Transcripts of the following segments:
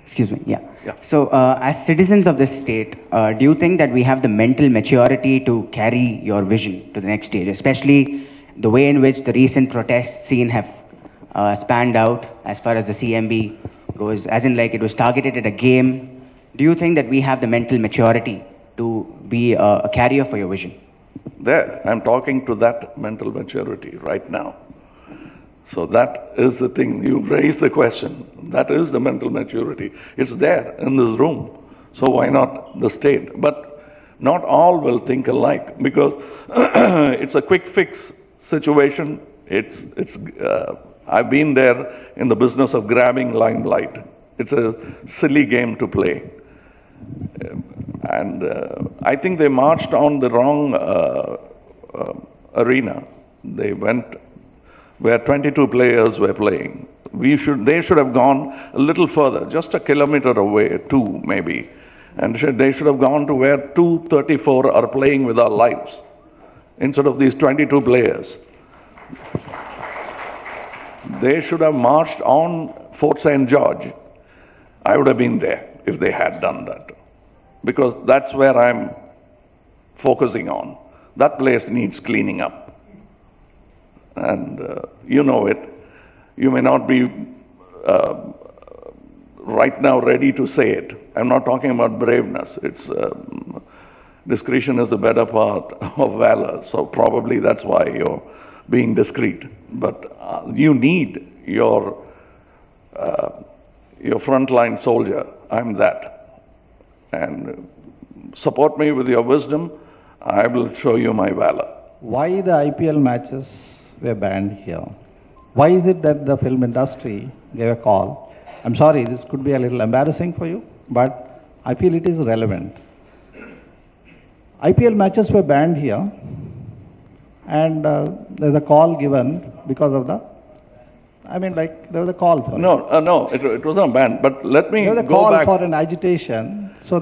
Excuse me, yeah. Yeah. So, as citizens of this state, do you think that we have the mental maturity to carry your vision to the next stage, especially the way in which the recent protest scene have spanned out as far as the CMB goes, as in like it was targeted at a game? Do you think that we have the mental maturity to be a carrier for your vision? There, I'm talking to that mental maturity right now. So that is the thing. You raised the question. That is the mental maturity. It's there in this room. So why not the state? But not all will think alike because it's a quick fix situation. I've been there in the business of grabbing limelight. It's a silly game to play. And I think they marched on the wrong arena. They went where 22 players were playing. They should have gone a little further, just a kilometer away, 2 maybe. And they should have gone to where 234 are playing with our lives, instead of these 22 players. They should have marched on Fort St. George. I would have been there if they had done that, because that's where I'm focusing on. That place needs cleaning up. And you know it. You may not be right now ready to say it. I'm not talking about braveness. It's discretion is the better part of valor. So probably that's why you're being discreet. But you need your frontline soldier. I'm that. And support me with your wisdom. I will show you my valor. Why the IPL matches were banned here? Why is it that the film industry gave a call? I'm sorry, this could be a little embarrassing for you, but I feel it is relevant. IPL matches were banned here, and there's a call given because of the, there was a call for it. No, it was not banned, but let me there was a go call back. for an agitation, so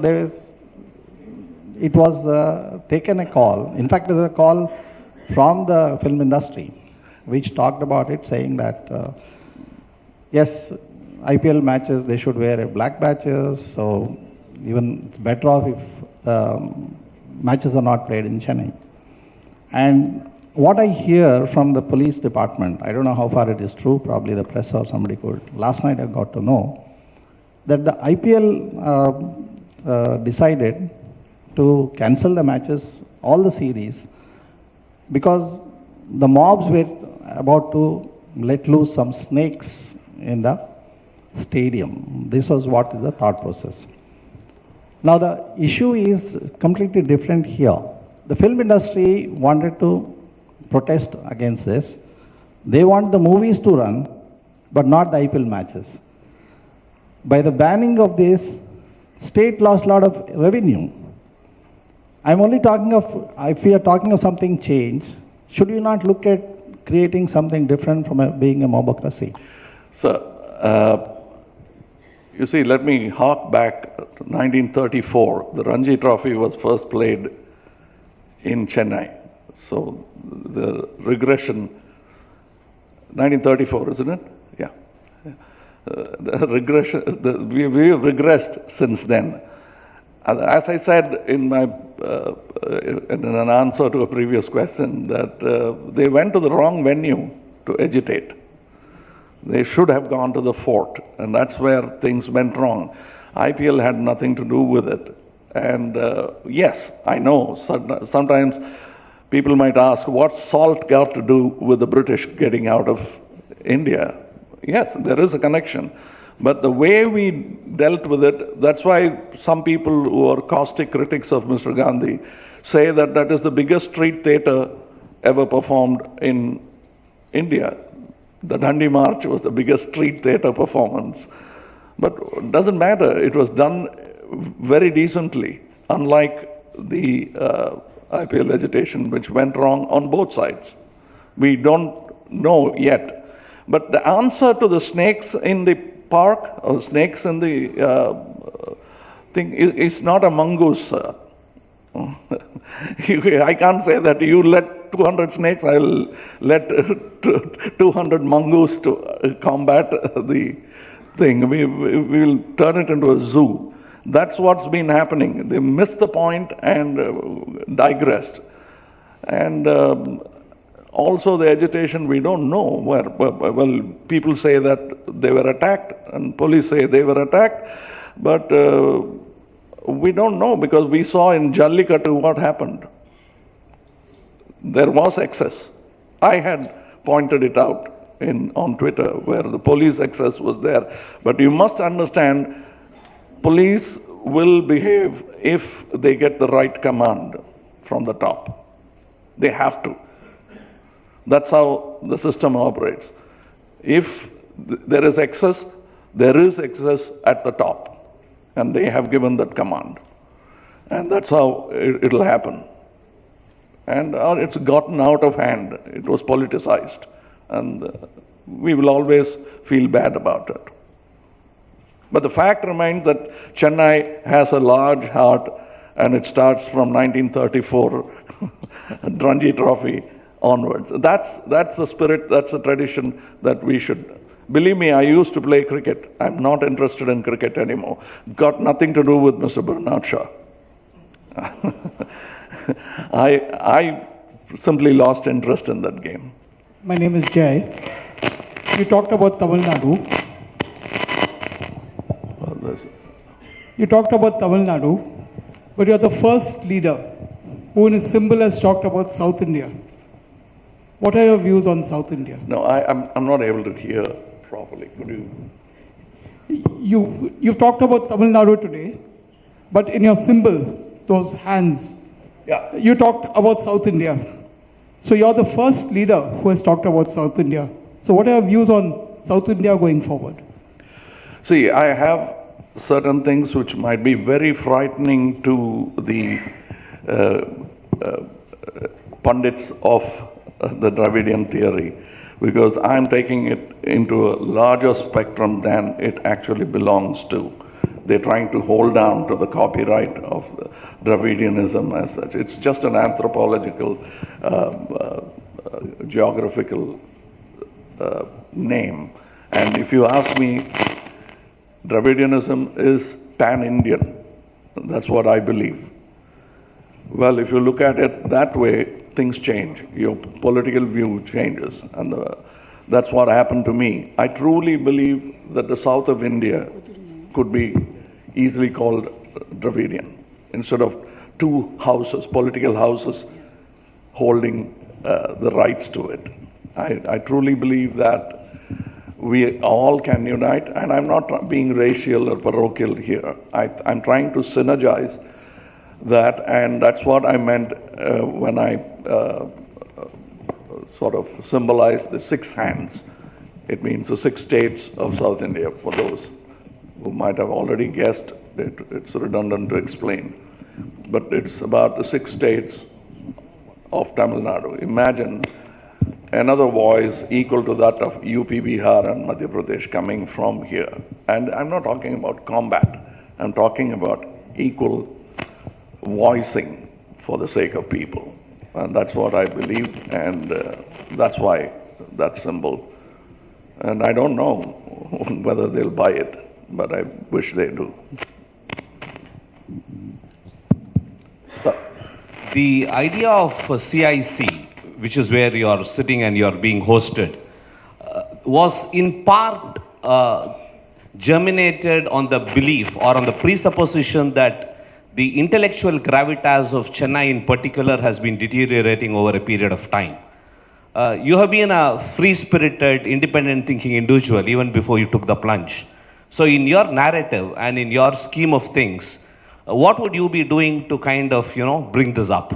it was taken a call. In fact, there was a call from the film industry which talked about it, saying that yes, IPL matches, they should wear black badges, so even it's better off if matches are not played in Chennai. And what I hear from the police department, I don't know how far it is true, probably the press or somebody could. Last night I got to know that the IPL decided to cancel the matches, all the series, because the mobs were about to let loose some snakes in the stadium. This was what is the thought process. Now the issue is completely different here. The film industry wanted to protest against this. They want the movies to run, but not the IPL matches. By the banning of this, state lost a lot of revenue. I'm only talking of, if we are talking of something change, should we not look at creating something different from being a mobocracy? So, you see, let me hark back to 1934. The Ranji Trophy was first played in Chennai. So the regression, 1934, isn't it? Yeah. The regression, we have regressed since then. As I said in my in an answer to a previous question, that they went to the wrong venue to agitate. They should have gone to the fort, and that's where things went wrong. IPL had nothing to do with it. And yes, I know, sometimes people might ask, what's salt got to do with the British getting out of India? Yes, there is a connection. But the way we dealt with it, that's why some people who are caustic critics of Mr. Gandhi say that that is the biggest street theatre ever performed in India. The Dandi March was the biggest street theatre performance. But it doesn't matter, it was done very decently, unlike the IPL agitation, which went wrong on both sides. We don't know yet. But the answer to the snakes in the park, or snakes in the thing, is not a mongoose, sir. I can't say that you let 200 snakes, I'll let 200 mongoose to combat the thing. We will turn it into a zoo. That's what's been happening. They missed the point and digressed. And also the agitation, we don't know where, well, people say that they were attacked and police say they were attacked, but we don't know because we saw in Jallikattu what happened. There was excess. I had pointed it out on Twitter where the police excess was there. But you must understand, police will behave if they get the right command from the top. They have to. That's how the system operates. If there is excess at the top, and they have given that command. And that's how it'll happen. And it's gotten out of hand. It was politicized. And we will always feel bad about it. But the fact remains that Chennai has a large heart, and it starts from 1934, Ranji Trophy onwards. That's the spirit, that's the tradition that we should. Believe me, I used to play cricket. I'm not interested in cricket anymore. Got nothing to do with Mr. Bernard Shaw. I simply lost interest in that game. My name is Jay. You talked about Tamil Nadu. You talked about Tamil Nadu, but you're the first leader who in his symbol has talked about South India. What are your views on South India? No, I'm not able to hear properly. Could you? You've talked about Tamil Nadu today, but in your symbol, those hands, Yeah. you talked about South India. So you're the first leader who has talked about South India. So what are your views on South India going forward? See, I have certain things which might be very frightening to the pundits of the Dravidian theory, because I'm taking it into a larger spectrum than it actually belongs to. They're trying to hold down to the copyright of Dravidianism as such. It's just an anthropological, geographical name. And if you ask me, Dravidianism is pan-Indian. That's what I believe. Well, if you look at it that way, things change. Your political view changes. And that's what happened to me. I truly believe that the south of India could be easily called Dravidian, instead of two houses, political houses, holding the rights to it. I truly believe that we all can unite, and I'm not being racial or parochial here. I'm trying to synergize that, and that's what I meant when I sort of symbolized the six hands. It means the 6 states of South India. For those who might have already guessed, it's redundant to explain. But it's about the 6 states of Tamil Nadu. Imagine another voice equal to that of UP, Bihar and Madhya Pradesh coming from here. And I'm not talking about combat. I'm talking about equal voicing for the sake of people. And that's what I believe, and that's why that symbol. And I don't know whether they'll buy it, but I wish they do. The idea of CIC, which is where you're sitting and you're being hosted, was in part germinated on the belief or on the presupposition that the intellectual gravitas of Chennai in particular has been deteriorating over a period of time. You have been a free-spirited, independent-thinking individual even before you took the plunge. So in your narrative and in your scheme of things, what would you be doing to kind of, bring this up?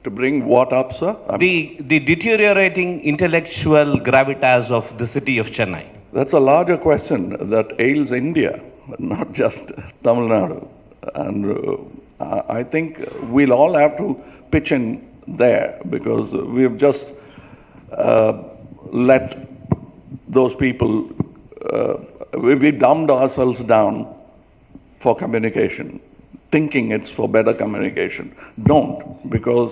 To bring what up, sir? The deteriorating intellectual gravitas of the city of Chennai. That's a larger question that ails India, not just Tamil Nadu. And I think we'll all have to pitch in there, because we've just let those people, we dumbed ourselves down for communication, thinking it's for better communication. Don't, because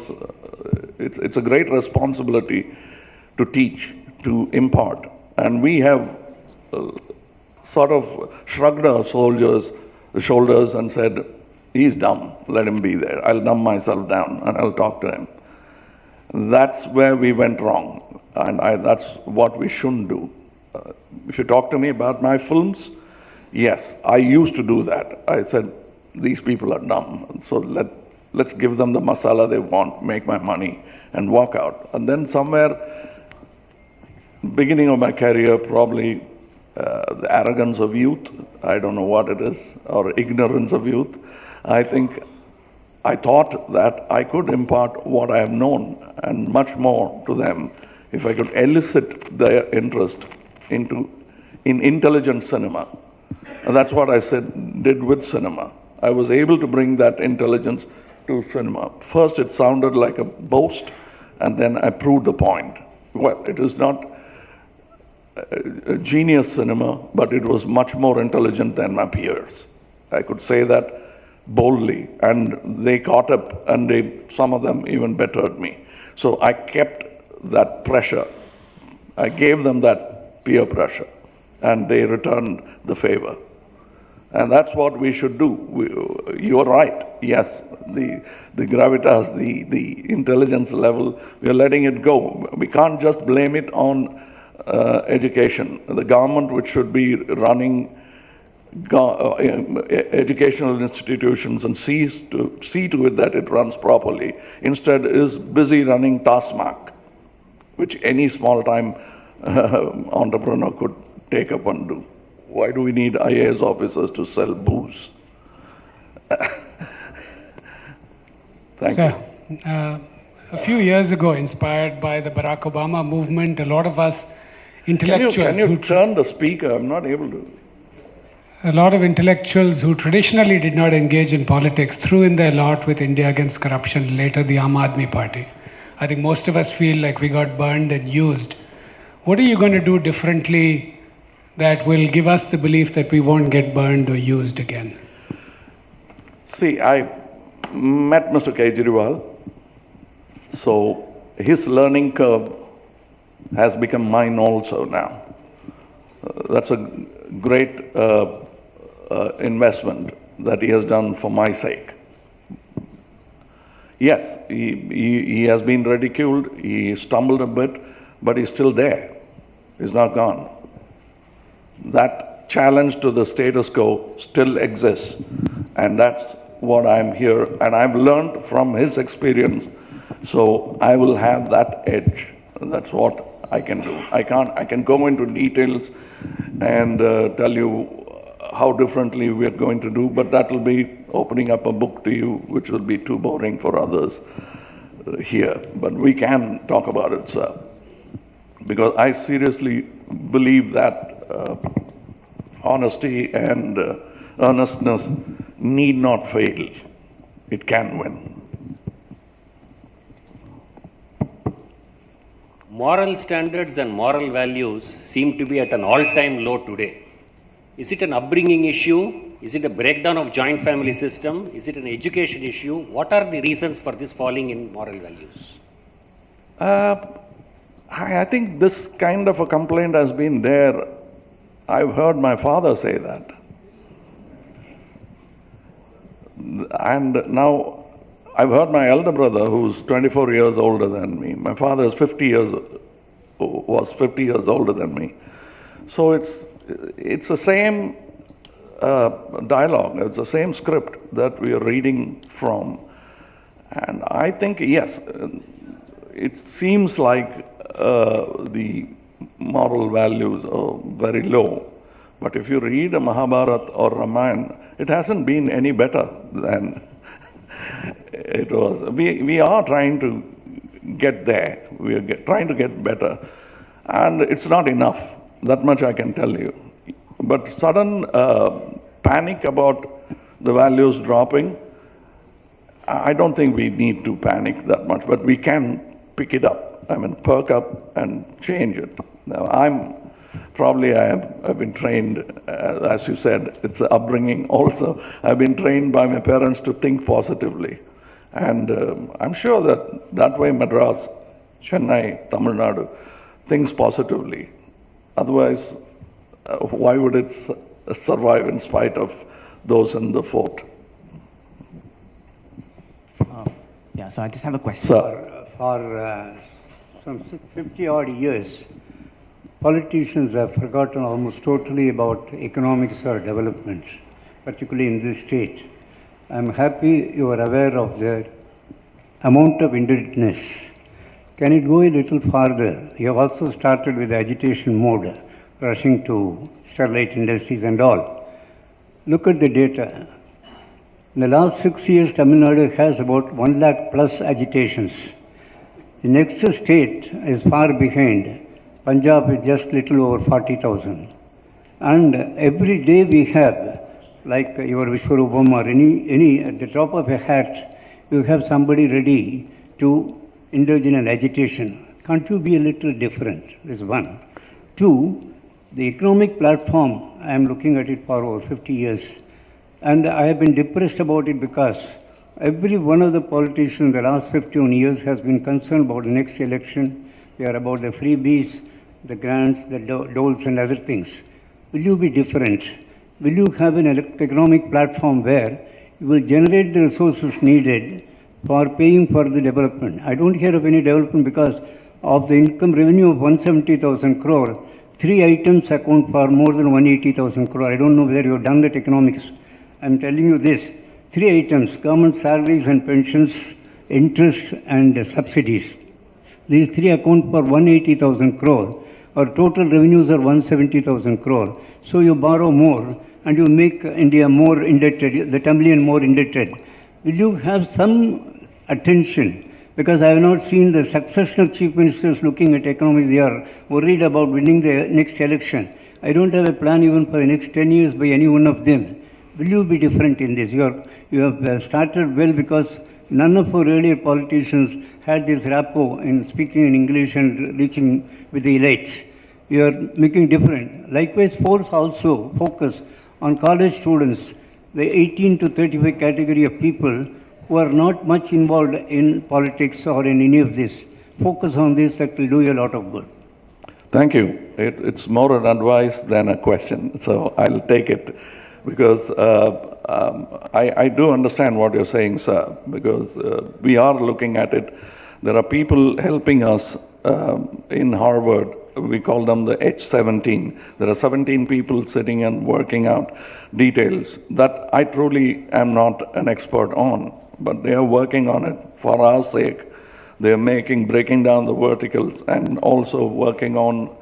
it's a great responsibility to teach, to impart. And we have sort of shrugged our shoulders and said, he's dumb, let him be there. I'll dumb myself down and I'll talk to him. That's where we went wrong, and that's what we shouldn't do. If you talk to me about my films, yes, I used to do that. I said, these people are dumb, so let's give them the masala they want, make my money, and walk out. And then somewhere, beginning of my career, probably the arrogance of youth, I don't know what it is, or ignorance of youth, I thought that I could impart what I have known and much more to them if I could elicit their interest in intelligent cinema. And that's what I did with cinema. I was able to bring that intelligence to cinema. First it sounded like a boast, and then I proved the point. Well, it is not a genius cinema, but it was much more intelligent than my peers. I could say that boldly, and they caught up, and some of them even bettered me. So I kept that pressure. I gave them that peer pressure, and they returned the favor. And that's what we should do. You're right. Yes, the gravitas, the intelligence level, we are letting it go. We can't just blame it on education. The government, which should be running educational institutions and see to it that it runs properly, instead is busy running Taskmark, which any small-time entrepreneur could take up and do. Why do we need IAS officers to sell booze? Thank you. A few years ago, inspired by the Barack Obama movement, a lot of us intellectuals... Can you turn the speaker? I'm not able to. A lot of intellectuals who traditionally did not engage in politics threw in their lot with India Against Corruption, later the Aam Aadmi Party. I think most of us feel like we got burned and used. What are you going to do differently that will give us the belief that we won't get burned or used again? See, I met Mr. Kejriwal, so his learning curve has become mine also now. That's a great investment that he has done for my sake. Yes, he has been ridiculed, he stumbled a bit, but he's still there. He's not gone. That challenge to the status quo still exists, and that's what I'm here, and I've learned from his experience, so I will have that edge. That's what I can do. I can go into details and tell you how differently we are going to do, but that will be opening up a book to you, which will be too boring for others here. But we can talk about it, sir, because I seriously believe that honesty and earnestness need not fail. It can win. Moral standards and moral values seem to be at an all-time low today. Is it an upbringing issue? Is it a breakdown of joint family system? Is it an education issue? What are the reasons for this falling in moral values? I think this kind of a complaint has been there. I've heard my father say that. And now I've heard my elder brother, who's 24 years older than me. My father is 50 years older than me. So it's the same dialogue, it's the same script that we are reading from. And I think, yes, it seems like the moral values are very low. But if you read a Mahabharata or Ramayana, it hasn't been any better than it was. We are trying to get there. We are trying to get better. And it's not enough. That much I can tell you. But sudden panic about the values dropping, I don't think we need to panic that much, but we can pick it up. I mean, perk up and change it. Now, I've been trained, as you said, it's an upbringing also. I've been trained by my parents to think positively. And I'm sure that way Chennai, Tamil Nadu, thinks positively. Otherwise, why would it survive in spite of those in the fort? Yeah, so I just have a question. Sir. For some 50 odd years, politicians have forgotten almost totally about economics or development, particularly in this state. I'm happy you are aware of the amount of indebtedness. Can it go a little farther? You have also started with the agitation mode, rushing to Sterlite Industries and all. Look at the data. In the last 6 years, Tamil Nadu has about 1 lakh plus agitations. The next state is far behind. Punjab is just little over 40,000. And every day we have, like your Vishwarupam or any, at the top of a hat, you have somebody ready to indulge in an agitation. Can't you be a little different? This is one. Two, the economic platform, I am looking at it for over 50 years. And I have been depressed about it because every one of the politicians in the last 51 years has been concerned about the next election. They are about the freebies, the grants, the doles and other things. Will you be different? Will you have an economic platform where you will generate the resources needed for paying for the development? I don't hear of any development because of the income revenue of 170,000 crore. 3 items account for more than 180,000 crore. I don't know whether you have done that economics. I'm telling you this. 3 items, government salaries and pensions, interest and subsidies. These 3 account for 180,000 crore. Our total revenues are 170,000 crore. So you borrow more and you make India more indebted, the Tamilian more indebted. Will you have some attention? Because I have not seen the succession of chief ministers looking at economics. They are worried about winning the next election. I don't have a plan even for the next 10 years by any one of them. Will you be different in this? You have started well because none of our earlier politicians had this rapport in speaking in English and reaching with the elites. You are making different. Likewise, force also focus on college students, the 18 to 35 category of people who are not much involved in politics or in any of this. Focus on this, that will do you a lot of good. Thank you. It's more an advice than a question, so I'll take it. Because I do understand what you're saying, sir, because we are looking at it. There are people helping us in Harvard. We call them the H17. There are 17 people sitting and working out details that I truly am not an expert on, but they are working on it for our sake. They are breaking down the verticals and also working on,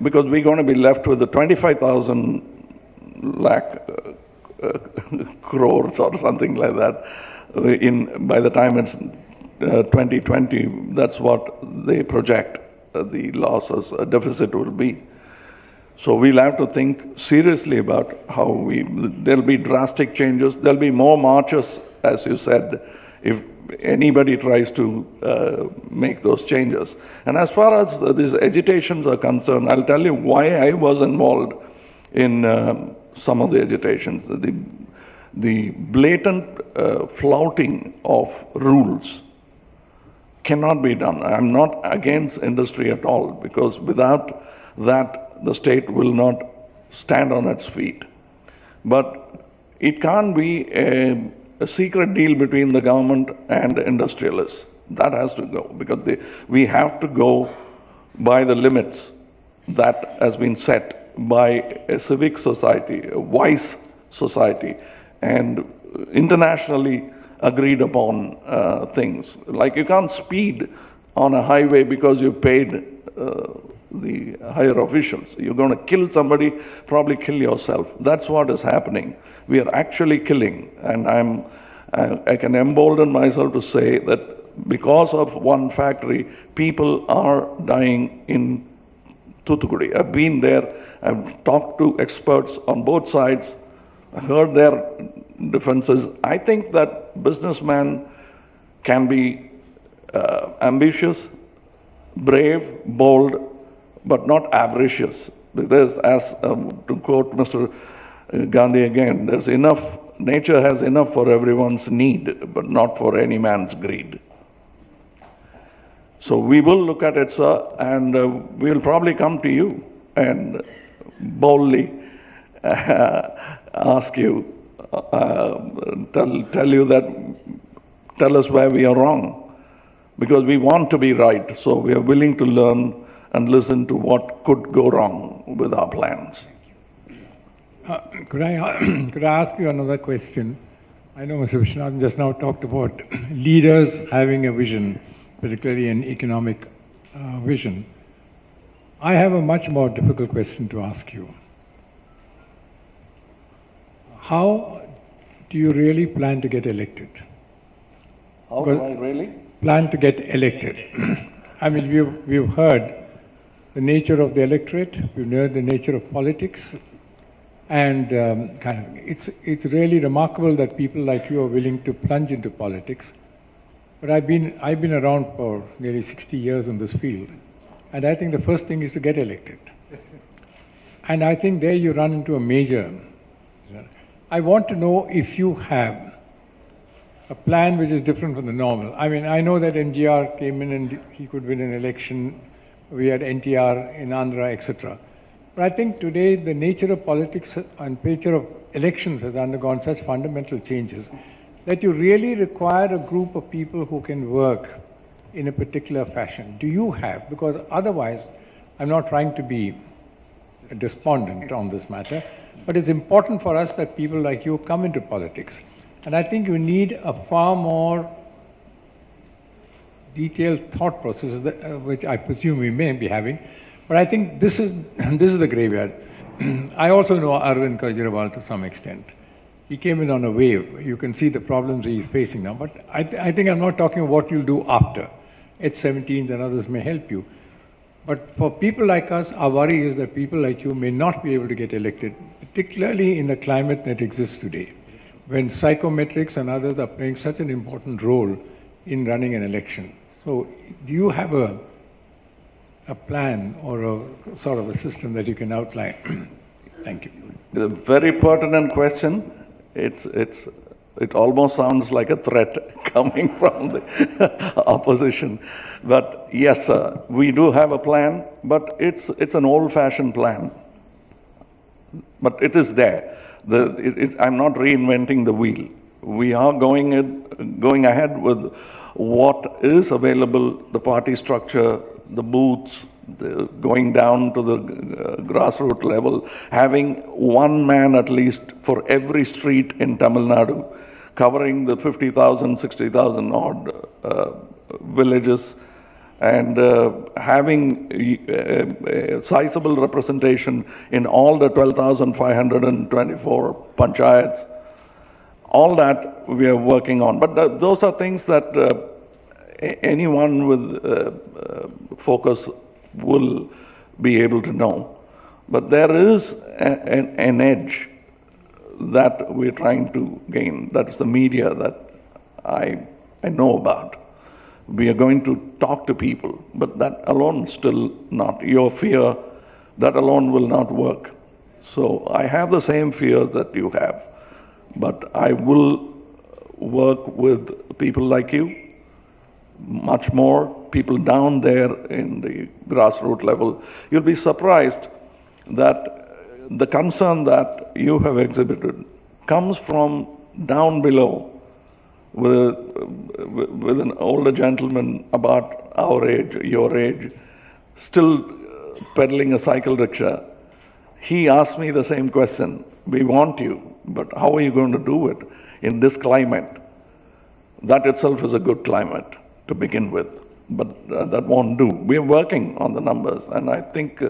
because we're going to be left with the 25,000 lakh crores or something like that by the time it's 2020. That's what they project the losses, deficit will be. So we'll have to think seriously about how there'll be drastic changes. There'll be more marches, as you said, if anybody tries to make those changes. And as far as these agitations are concerned, I'll tell you why I was involved in some of the agitations. The blatant flouting of rules cannot be done. I'm not against industry at all, because without that, the state will not stand on its feet. But it can't be a secret deal between the government and the industrialists. That has to go, because we have to go by the limits that has been set by a civic society, a wise society, and internationally agreed upon things. Like you can't speed on a highway because you paid the higher officials. You're going to kill somebody, probably kill yourself. That's what is happening. We are actually killing, and I can embolden myself to say that because of one factory, people are dying in Thoothukudi. I've been there, I've talked to experts on both sides, heard their defenses. I think that businessman can be ambitious, brave, bold, but not avaricious. Because, as to quote Mr. Gandhi again, there's enough, nature has enough for everyone's need, but not for any man's greed. So we will look at it, sir, and we'll probably come to you and boldly ask you, tell you that, tell us where we are wrong. Because we want to be right, so we are willing to learn and listen to what could go wrong with our plans. Could I ask you another question? I know Mr. Vishwanath just now talked about leaders having a vision, particularly an economic vision. I have a much more difficult question to ask you. How do you really plan to get elected? How do I really? Plan to get elected. I mean, we've heard the nature of the electorate, we've heard the nature of politics, and it's really remarkable that people like you are willing to plunge into politics. But I've been around for nearly 60 years in this field, and I think the first thing is to get elected. And I think there you run into a major. I want to know if you have a plan which is different from the normal. I mean, I know that MGR came in and he could win an election. We had NTR in Andhra, etc. But I think today the nature of politics and nature of elections has undergone such fundamental changes that you really require a group of people who can work in a particular fashion. Do you have? Because otherwise, I'm not trying to be despondent on this matter, but it's important for us that people like you come into politics. And I think you need a far more detailed thought process, which I presume we may be having. But I think this is the graveyard. I also know Arvind Kejriwal to some extent. He came in on a wave. You can see the problems he's facing now. But I think I'm not talking about what you'll do after. H17s and others may help you. But for people like us, our worry is that people like you may not be able to get elected, particularly in the climate that exists today, when psychometrics and others are playing such an important role in running an election. So do you have a plan or a sort of a system that you can outline? Thank you. It's a very pertinent question. It almost sounds like a threat coming from the opposition. But yes, sir, we do have a plan, but it's an old-fashioned plan. But it is there. I'm not reinventing the wheel. We are going ahead with what is available, the party structure, the booths, going down to the grassroots level, having one man at least for every street in Tamil Nadu, covering the 50,000, 60,000 odd villages, and having a sizable representation in all the 12,524 panchayats. All that we are working on. But those are things that anyone with focus will be able to know. But there is an edge that we're trying to gain. That's the media that I know about. We are going to talk to people, but that alone still not. Your fear, that alone will not work. So I have the same fear that you have, but I will work with people like you, much more people down there in the grassroots level. You'll be surprised that the concern that you have exhibited comes from down below, with an older gentleman about our age, your age, still pedaling a cycle rickshaw. He asked me the same question. We want you, but how are you going to do it in this climate? That itself is a good climate to begin with, but that won't do. We're working on the numbers, and I think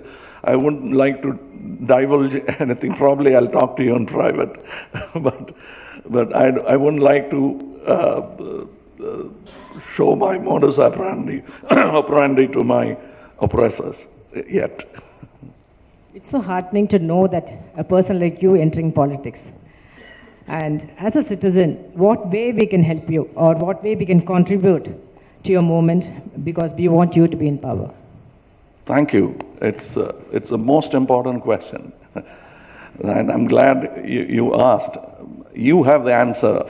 I wouldn't like to divulge anything. Probably I'll talk to you in private, but I wouldn't like to show my modus operandi to my oppressors yet. It's so heartening to know that a person like you entering politics. And as a citizen, what way we can help you or what way we can contribute to your movement, because we want you to be in power. Thank you. It's the most important question. And I'm glad you asked. You have the answer.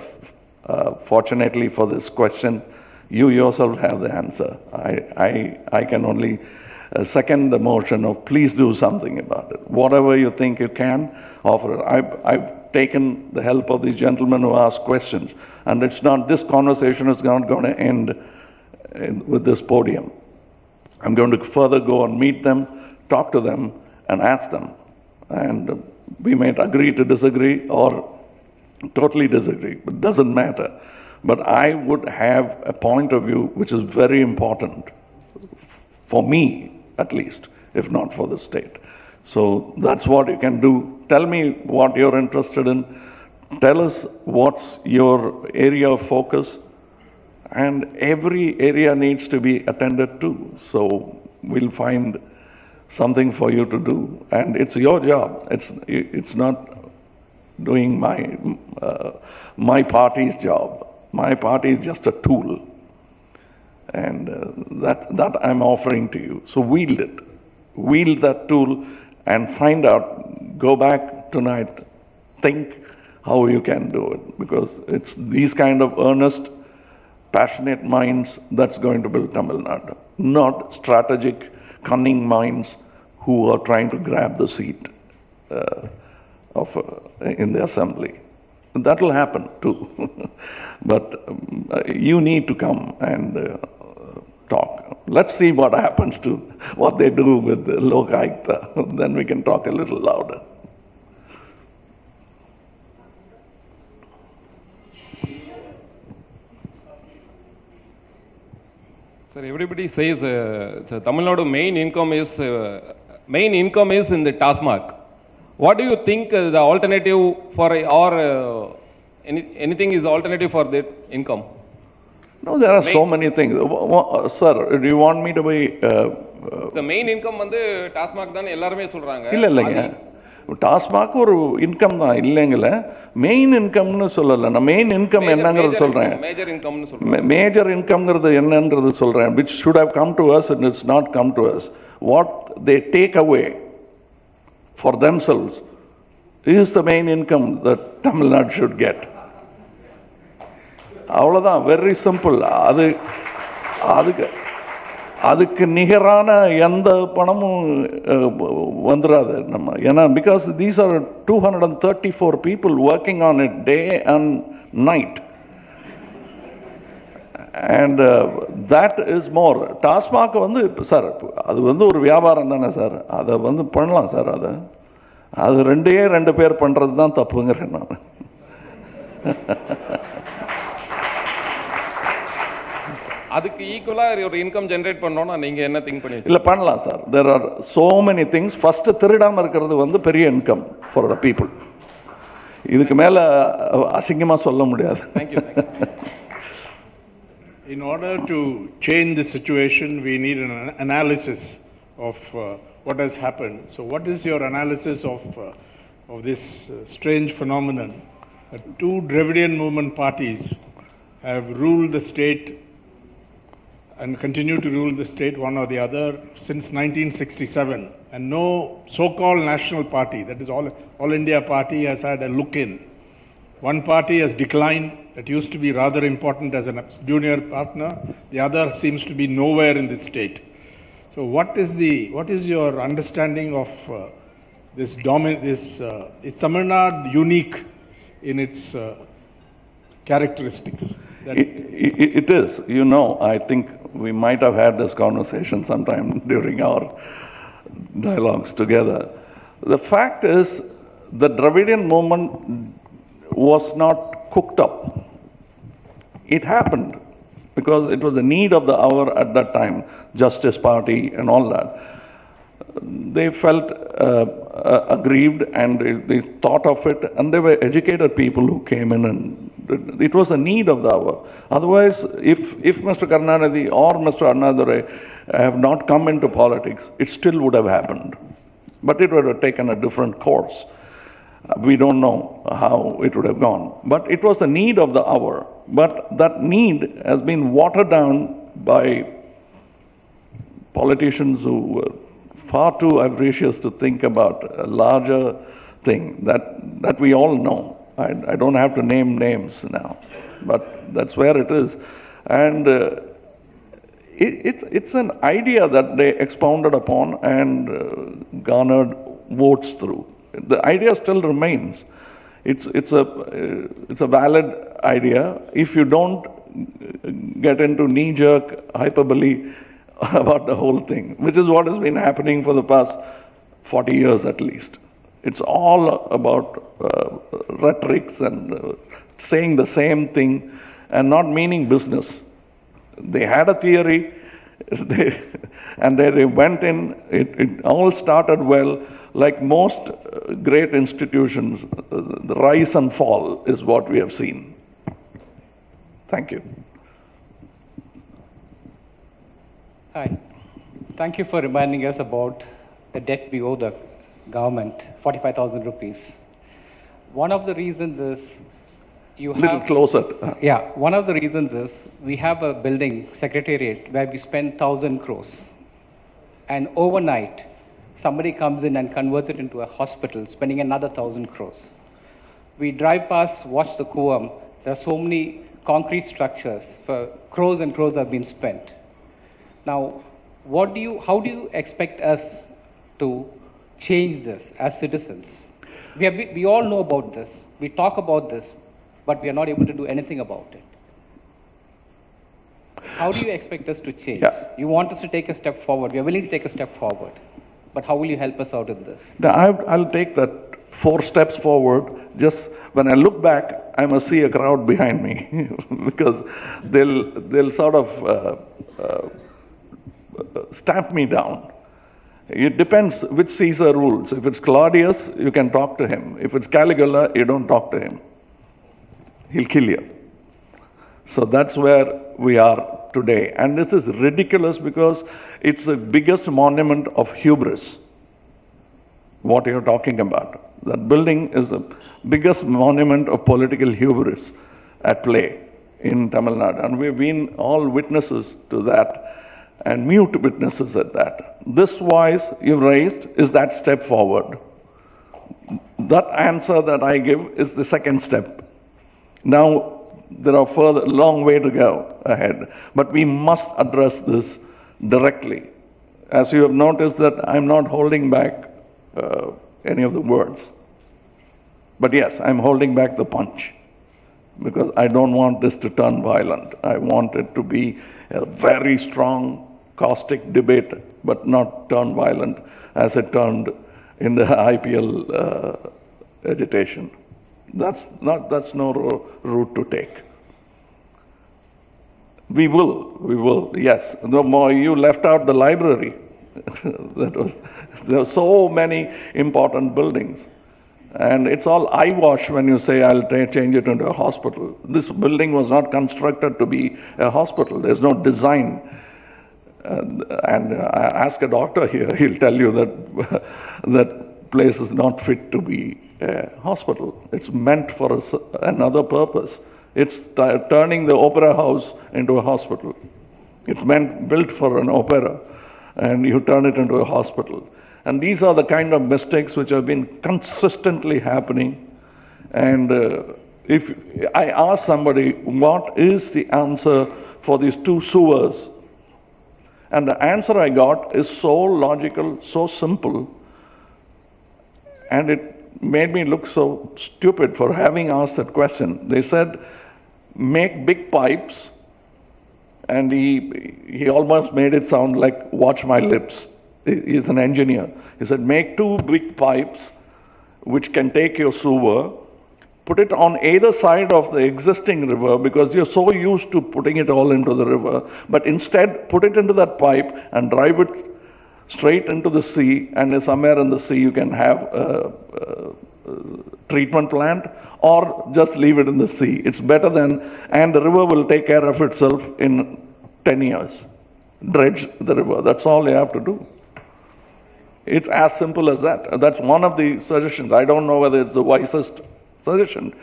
Fortunately for this question, you yourself have the answer. I can only a second motion of please do something about it. Whatever you think you can, offer it. I've taken the help of these gentlemen who ask questions, and it's not, this conversation is not going to end with this podium. I'm going to further go and meet them, talk to them, and ask them. And we might agree to disagree or totally disagree, but it doesn't matter. But I would have a point of view which is very important for me, at least, if not for the state. So that's what you can do. Tell me what you're interested in. Tell us what's your area of focus. And every area needs to be attended to. So we'll find something for you to do. And it's your job. It's not doing my party's job. My party is just a tool. And that I'm offering to you. So wield it. Wield that tool and find out, go back tonight, think how you can do it. Because it's these kind of earnest, passionate minds that's going to build Tamil Nadu. Not strategic, cunning minds who are trying to grab the seat in the assembly. That will happen too. But you need to come and talk. Let's see what happens to what they do with the Lokayukta. Then we can talk a little louder. Sir, everybody says the Tamil Nadu main income is in the TASMAC. What do you think the alternative for or anything is alternative for that income? No, there are so many things. Sir, do you want me to be... the main income வந்து TASMAC தான் எல்லாருமே சொல்றாங்க. இல்லைங்க. டாஸ்மாக் ஒரு income தான் இல்லைங்கள. Main இன்கம்னு சொல்லல. நான் main income என்னங்கிறது சொல்றேன். மேஜர் இன்கம்னு சொல்றேன். மேஜர் இன்கம்ங்கிறது என்னங்கிறது சொல்றேன். which should have come to us and it's not come to us. What they take away for themselves is the main income that Tamil Nadu should get. அவ்வளவுதான், very simple. அதுக்கு நிகரான எந்த பணமும் வந்துடாது நம்ம. ஏன்னா because these are 234 people working on it day and night. And that is more. TASMAC வந்து sir அது வந்து ஒரு வியாபாரம் தானே சார். அதை வந்து பண்ணலாம் சார். அது ரெண்டு பேர் பண்றது தான் தப்புங்கிறேன் நான். அதுக்கு ஈக்குவலா ஒரு இன்கம் ஜெனரேட் பண்ணனும்னா நீங்க என்ன திங்க் பண்ணீங்க? இல்ல பண்ணலாம் sir. there are so many things. First திருடாம இருக்கிறது வந்து பெரிய இன்கம் for the people. இதுக்கு மேல அசிங்கமா சொல்ல முடியாது. Thank you. In order to change the situation, we need an analysis of what has happened. So what is your analysis of this strange phenomenon? Two Dravidian movement parties have ruled the state and continue to rule the state, one or the other, since 1967. And no so-called national party, that is all India party, has had a look in. One party has declined, that used to be rather important as a junior partner. The other seems to be nowhere in the state. So what is your understanding of is Tamil Nadu unique in its characteristics? It is. You know, I think we might have had this conversation sometime during our dialogues together. The fact is, the Dravidian movement was not cooked up. It happened because it was the need of the hour at that time, Justice Party and all that. They felt aggrieved and they thought of it, and they were educated people who came in, and it was a need of the hour. Otherwise, if Mr. Karnanidhi or Mr. Annadurai have not come into politics, it still would have happened. But it would have taken a different course. We don't know how it would have gone. But it was the need of the hour. But that need has been watered down by politicians who were far too avaricious to think about a larger thing that we all know. I don't have to name names now, but that's where it is. And it's an idea that they expounded upon and garnered votes through. The idea still remains. It's a valid idea. If you don't get into knee-jerk hyperbole about the whole thing, which is what has been happening for the past 40 years at least. It's all about rhetorics and saying the same thing and not meaning business. They had a theory, and they went in. It all started well. Like most great institutions, the rise and fall is what we have seen. Thank you. Hi. Thank you for reminding us about the debt we owe the government, 45,000 rupees. One of the reasons is you have... Little closer. Yeah, one of the reasons is we have a building, secretariat, where we spend 1,000 crores. And overnight, somebody comes in and converts it into a hospital, spending another 1,000 crores. We drive past, watch the Cauvery. There are so many concrete structures for crores and crores have been spent. Now, how do you expect us to change this as citizens? We all know about this. We talk about this, but we are not able to do anything about it. How do you expect us to change? Yeah. You want us to take a step forward. We are willing to take a step forward. But how will you help us out in this? I'll take that 4 steps forward. Just when I look back, I must see a crowd behind me because they'll sort of stamp me down. It depends which Caesar rules. If it's Claudius, you can talk to him. If it's Caligula, you don't talk to him. He'll kill you. So that's where we are today. And this is ridiculous because it's the biggest monument of hubris, what you're talking about. That building is the biggest monument of political hubris at play in Tamil Nadu. And we've been all witnesses to that and mute witnesses at that. This voice you've raised is that step forward. That answer that I give is the second step. Now, there are long way to go ahead, but we must address this directly. As you have noticed that I'm not holding back any of the words. But yes, I'm holding back the punch because I don't want this to turn violent. I want it to be a very strong, caustic debate, but not turn violent as it turned in the IPL agitation. That's no route to take. We will, yes. No more, you left out the library. There are so many important buildings. And it's all eyewash when you say, I'll change it into a hospital. This building was not constructed to be a hospital. There's no design. And ask a doctor here, he'll tell you that that place is not fit to be a hospital. It's meant for another purpose. It's turning the opera house into a hospital. It's built for an opera, and you turn it into a hospital. And these are the kind of mistakes which have been consistently happening. And if I ask somebody, what is the answer for these 2 sewers? And the answer I got is so logical, so simple, and it made me look so stupid for having asked that question. They said, make big pipes, and he almost made it sound like, watch my lips. He's an engineer. He said, make 2 big pipes which can take your sewer, put it on either side of the existing river because you're so used to putting it all into the river, but instead put it into that pipe and drive it straight into the sea, and somewhere in the sea you can have a treatment plant or just leave it in the sea. It's better than, and the river will take care of itself in 10 years. Dredge the river, that's all you have to do. It's as simple as that. That's one of the suggestions. I don't know whether it's the wisest suggestion,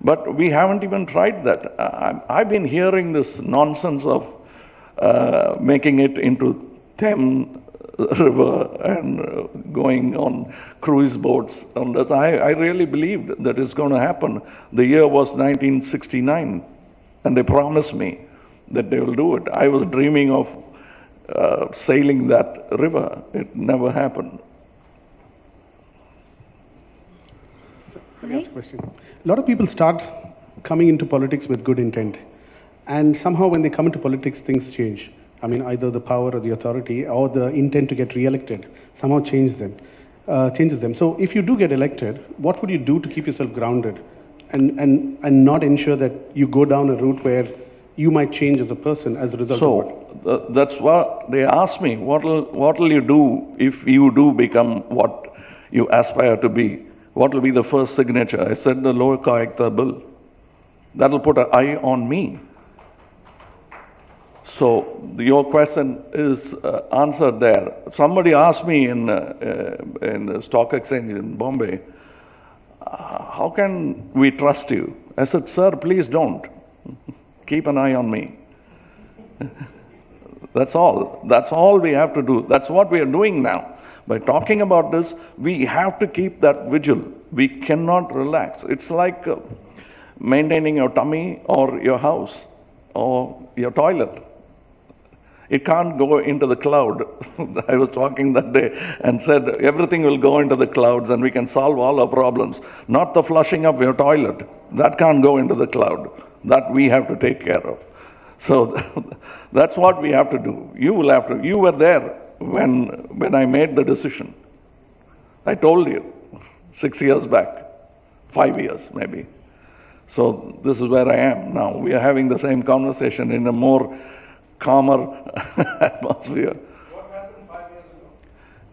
but we haven't even tried that. I've been hearing this nonsense of making it into Thames River and going on cruise boats. I really believed that it's going to happen. The year was 1969, and they promised me that they will do it. I was dreaming of sailing that river. It never happened. Let me ask a question. A lot of people start coming into politics with good intent, and somehow when they come into politics, things change. I mean, either the power or the authority or the intent to get re-elected somehow changes them. So if you do get elected, what would you do to keep yourself grounded and not ensure that you go down a route where you might change as a person as a result of what? That's what they asked me. What will you do if you do become what you aspire to be? What will be the first signature? I said the lower Kayakta bill. That will put an eye on me. So your question is answered there. Somebody asked me in the stock exchange in Bombay, how can we trust you? I said, sir, please don't. Keep an eye on me. That's all. That's all we have to do. That's what we are doing now. By talking about this, we have to keep that vigil. We cannot relax. It's like maintaining your tummy or your house or your toilet. It can't go into the cloud. I was talking that day and said everything will go into the clouds and we can solve all our problems. Not the flushing of your toilet. That can't go into the cloud. That we have to take care of. So that's what we have to do. You will have to. You were there when I made the decision. I told you 6 years back, 5 years maybe. So this is where I am now. We are having the same conversation in a more calmer atmosphere. What happened 5 years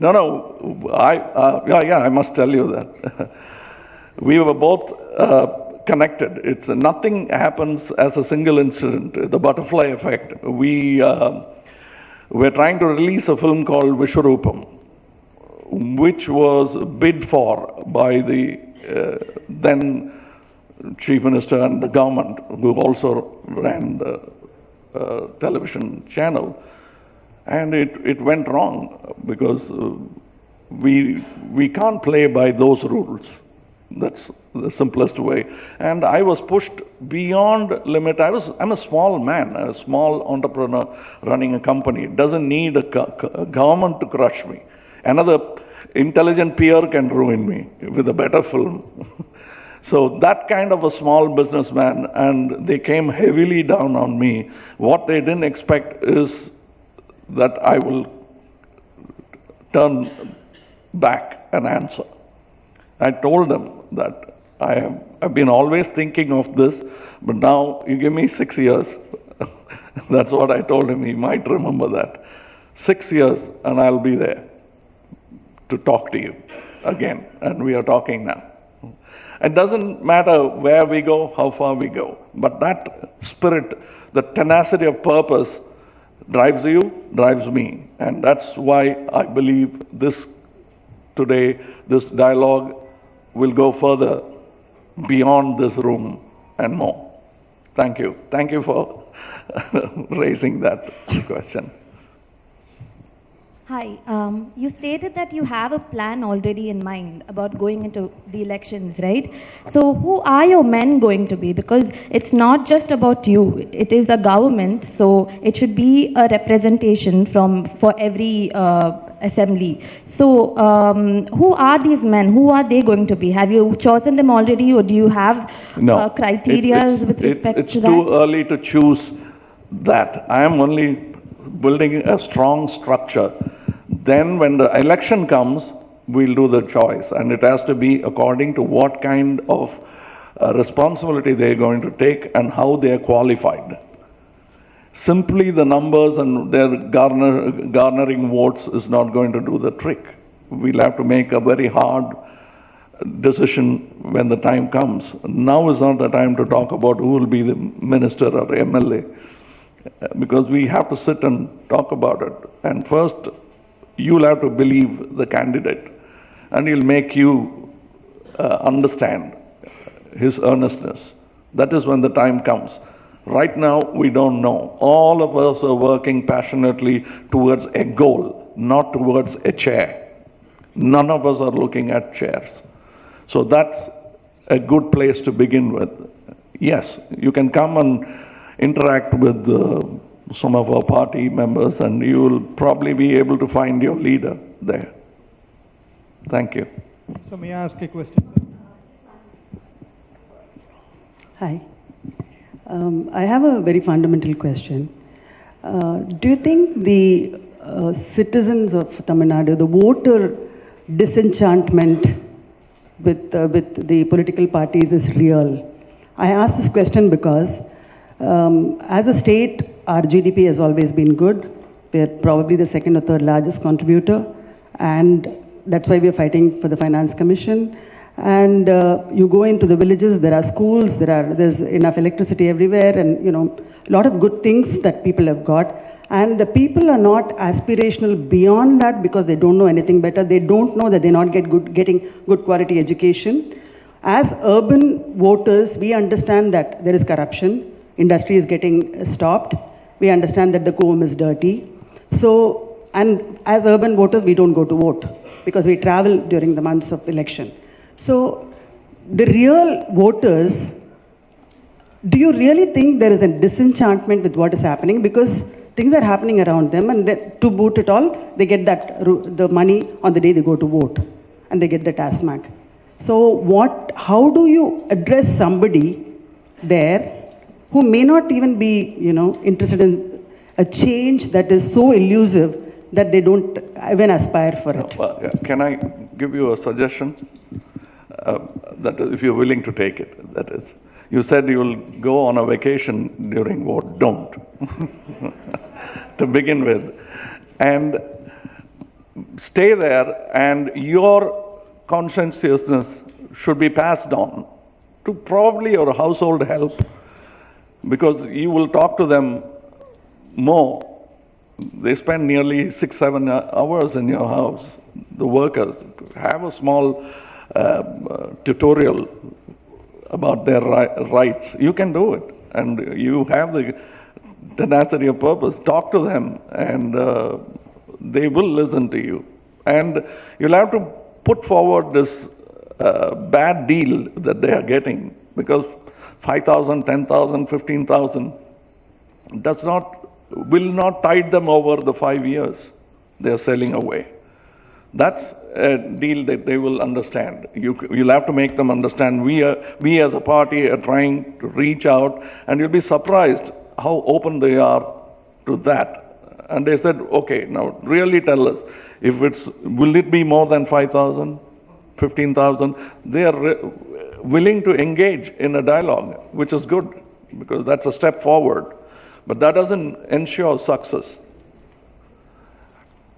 ago? No, I must tell you that. We were both connected. It's nothing happens as a single incident. The butterfly effect. We're trying to release a film called Vishwarupam, which was bid for by the then Chief Minister and the government, who also ran the television channel, and it went wrong because we can't play by those rules. That's the simplest way. And I was pushed beyond limit. I'm a small man, a small entrepreneur running a company. It doesn't need a government to crush me. Another intelligent peer can ruin me with a better film. So that kind of a small businessman, and they came heavily down on me. What they didn't expect is that I will turn back and answer. I told them that I've been always thinking of this, but now you give me 6 years. That's what I told him. He might remember that. 6 years and I'll be there to talk to you again. And we are talking now. It doesn't matter where we go, how far we go, but that spirit, the tenacity of purpose drives you, drives me. And that's why I believe this today, this dialogue will go further beyond this room and more. Thank you. Thank you for raising that question. Hi, you stated that you have a plan already in mind about going into the elections, right? So who are your men going to be? Because it's not just about you, it is the government, so it should be a representation for every assembly. So who are these men? Who are they going to be? Have you chosen them already, or do you have criteria with respect to that? It's too early to choose that. I am only building a strong structure. Then when the election comes, we'll do the choice. And it has to be according to what kind of responsibility they're going to take and how they are qualified. Simply the numbers and their garnering votes is not going to do the trick. We'll have to make a very hard decision when the time comes. Now is not the time to talk about who will be the minister or MLA, because we have to sit and talk about it. And first, you'll have to believe the candidate, and he'll make you understand his earnestness. That is when the time comes. Right now, we don't know. All of us are working passionately towards a goal, not towards a chair. None of us are looking at chairs. So that's a good place to begin with. Yes, you can come and interact with some of our party members, and you will probably be able to find your leader there. Thank you. So may I ask a question? Hi. I have a very fundamental question. Do you think the citizens of Tamil Nadu, the voter disenchantment with the political parties is real? I ask this question because as a state, our GDP has always been good. We are probably the second or third largest contributor, and that's why we are fighting for the Finance Commission. And you go into the villages, there are schools, there's enough electricity everywhere, and a lot of good things that people have got. And the people are not aspirational beyond that because they don't know anything better. They don't know that they're not getting good quality education. As urban voters, we understand that there is corruption, industry is getting stopped, we understand that the comb is dirty. So, and as urban voters, we don't go to vote because we travel during the months of election. So, the real voters, do you really think there is a disenchantment with what is happening? Because things are happening around them, and to boot it all, they get the money on the day they go to vote, and they get the TASMAC. So how do you address somebody there who may not even be, interested in a change that is so elusive that they don't even aspire for it? Well, can I give you a suggestion? That is, if you're willing to take it, that is. You said you will go on a vacation during vote. Don't. To begin with. And stay there, and your conscientiousness should be passed on to probably your household help, because you will talk to them more. They spend nearly 6-7 hours in your house, the workers. Have a small tutorial about their rights. You can do it, and you have the tenacity of purpose. Talk to them, and they will listen to you. And you'll have to put forward this bad deal that they are getting, because 5,000, 10,000, 15,000 will not tide them over the 5 years they are selling away. That's a deal that they will understand. You'll have to make them understand we as a party are trying to reach out, and you'll be surprised how open they are to that. And they said, okay, now really tell us, will it be more than 5,000, 15,000? They are willing to engage in a dialogue, which is good, because that's a step forward. But that doesn't ensure success.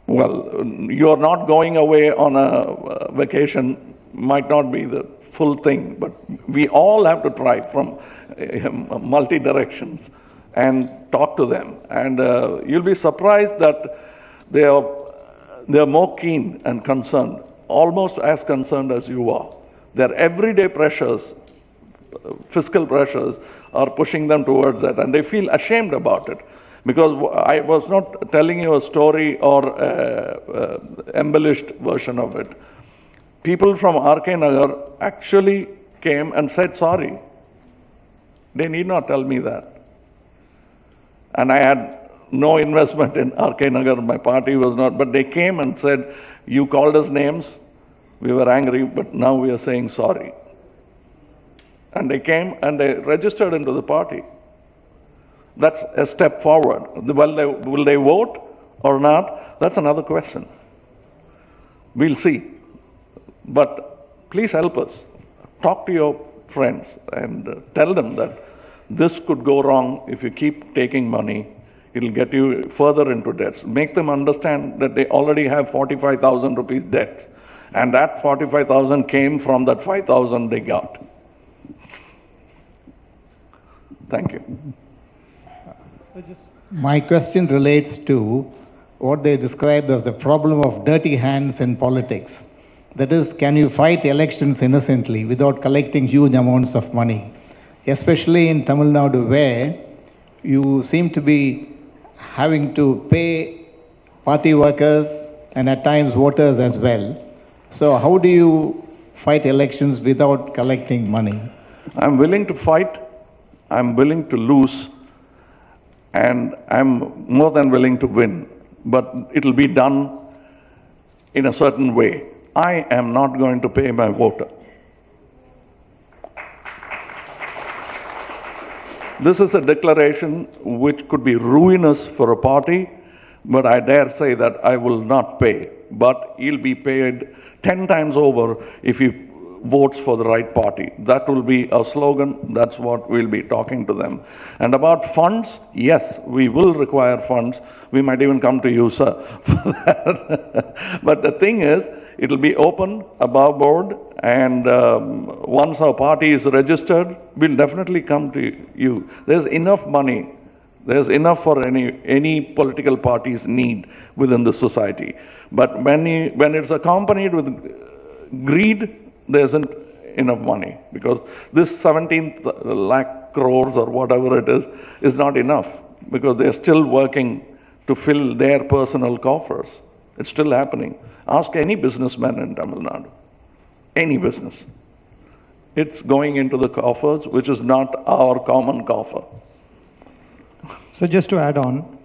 Well, you're not going away on a vacation, might not be the full thing, but we all have to try from multi directions and talk to them. And you'll be surprised that they are more keen and concerned, almost as concerned as you are. Their everyday pressures, fiscal pressures, are pushing them towards that, and they feel ashamed about it. Because I was not telling you a story or embellished version of it. People from RK Nagar actually came and said sorry. They need not tell me that. And I had no investment in RK Nagar, my party was not, but they came and said, you called us names, we were angry, but now we are saying sorry. And they came and they registered into the party. That's a step forward. Will they vote or not? That's another question. We'll see. But please help us. Talk to your friends and tell them that this could go wrong if you keep taking money. It'll get you further into debts. Make them understand that they already have 45,000 rupees debt. And that 45,000 came from that 5,000 they got. Thank you. My question relates to what they described as the problem of dirty hands in politics. That is, can you fight elections innocently without collecting huge amounts of money? Especially in Tamil Nadu, where you seem to be having to pay party workers and at times voters as well. So how do you fight elections without collecting money? I'm willing to fight. I'm willing to lose. and I'm more than willing to win, but it'll be done in a certain way. I am not going to pay my voter. This is a declaration which could be ruinous for a party, but I dare say that I will not pay. But he'll be paid 10 times over if he votes for the right party. That will be our slogan. That's what we'll be talking to them. And about funds, yes, we will require funds. We might even come to you, sir, for that. But the thing is, it'll be open, above board, and once our party is registered, we'll definitely come to you. There's enough money. There's enough for any political party's need within the society. But when it's accompanied with greed, there isn't enough money, because this 17 lakh crores or whatever it is not enough, because they're still working to fill their personal coffers. It's still happening. Ask any businessman in Tamil Nadu, any business. It's going into the coffers, which is not our common coffer. So just to add on,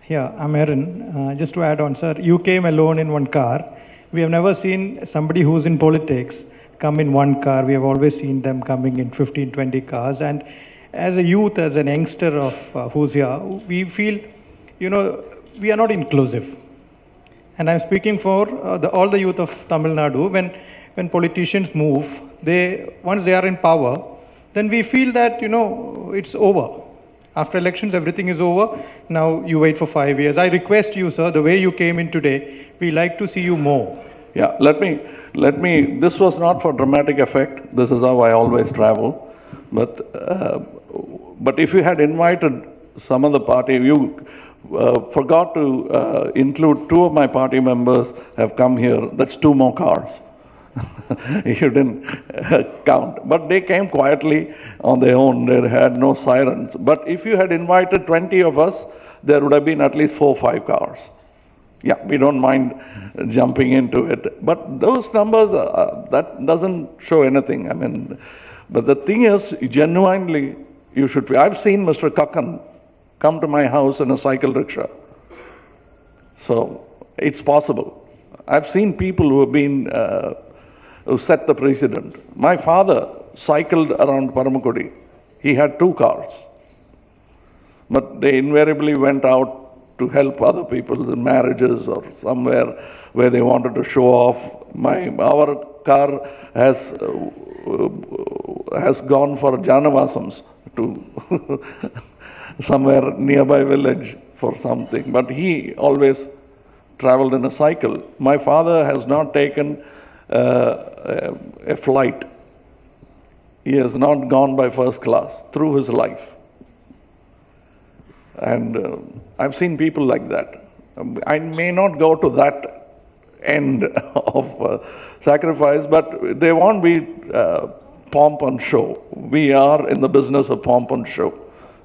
I'm Aaron. Just to add on, sir, you came alone in one car. We have never seen somebody who's in politics come in one car. We have always seen them coming in 15, 20 cars. And as a youth, as an youngster of who's here, we feel, we are not inclusive. And I'm speaking for all the youth of Tamil Nadu. When politicians move, once they are in power, then we feel that, it's over. After elections, everything is over. Now you wait for 5 years. I request you, sir, the way you came in today, we like to see you more. Yeah, let me, this was not for dramatic effect. This is how I always travel. But if you had invited some of the party, you forgot to include 2 of my party members have come here. That's 2 more cars. You didn't count. But they came quietly on their own. They had no sirens. But if you had invited 20 of us, there would have been at least 4 or 5 cars. Yeah, we don't mind jumping into it. But those numbers, that doesn't show anything. I mean, but the thing is, genuinely, you should. I've seen Mr. Kakan come to my house in a cycle rickshaw. So it's possible. I've seen people who have been, who set the precedent. My father cycled around Paramakudi. He had 2 cars. But they invariably went out to help other people in marriages or somewhere where they wanted to show off. Our car has gone for Janavasams to somewhere nearby village for something. But he always traveled in a cycle. My father has not taken a flight. He has not gone by first class through his life. And I've seen people like that. I may not go to that end of sacrifice, but they won't be pomp and show. We are in the business of pomp and show.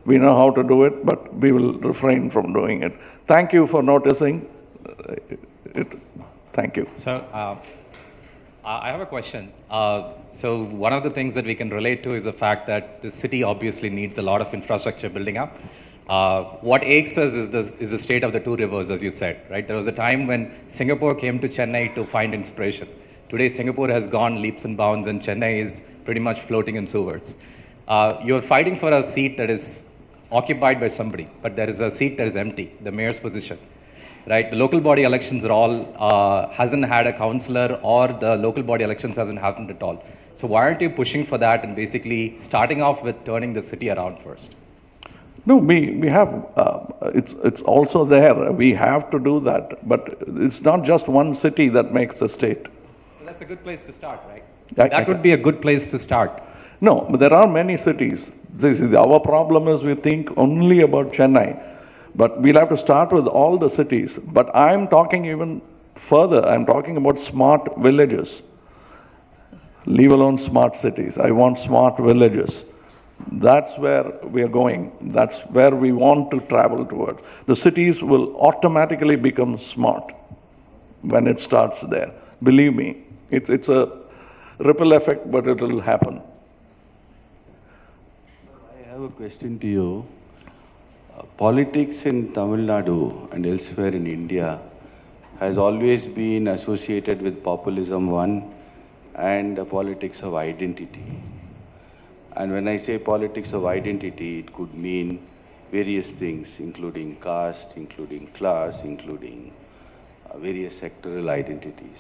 We know how to do it, but we will refrain from doing it. Thank you for noticing. Thank you. So, I have a question. So one of the things that we can relate to is the fact that the city obviously needs a lot of infrastructure building up. What aches us is the state of the 2 rivers, as you said, right? There was a time when Singapore came to Chennai to find inspiration. Today, Singapore has gone leaps and bounds, and Chennai is pretty much floating in sewers. You're fighting for a seat that is occupied by somebody, but there is a seat that is empty, the mayor's position, right? The local body elections are all, hasn't had a councillor, or the local body elections hasn't happened at all. So why aren't you pushing for that and basically starting off with turning the city around first? No, we have, it's also there. We have to do that. But it's not just one city that makes the state. Well, that's a good place to start, right? That would be a good place to start. No, but there are many cities. Our problem is we think only about Chennai. But we'll have to start with all the cities. But I'm talking even further. I'm talking about smart villages. Leave alone smart cities. I want smart villages. That's where we are going. That's where we want to travel towards. The cities will automatically become smart when it starts there. Believe me, it's a ripple effect, but it will happen. I have a question to you. politics in Tamil Nadu and elsewhere in India has always been associated with populism, one, and the politics of identity. And when I say politics of identity, it could mean various things, including caste, including class, including various sectoral identities.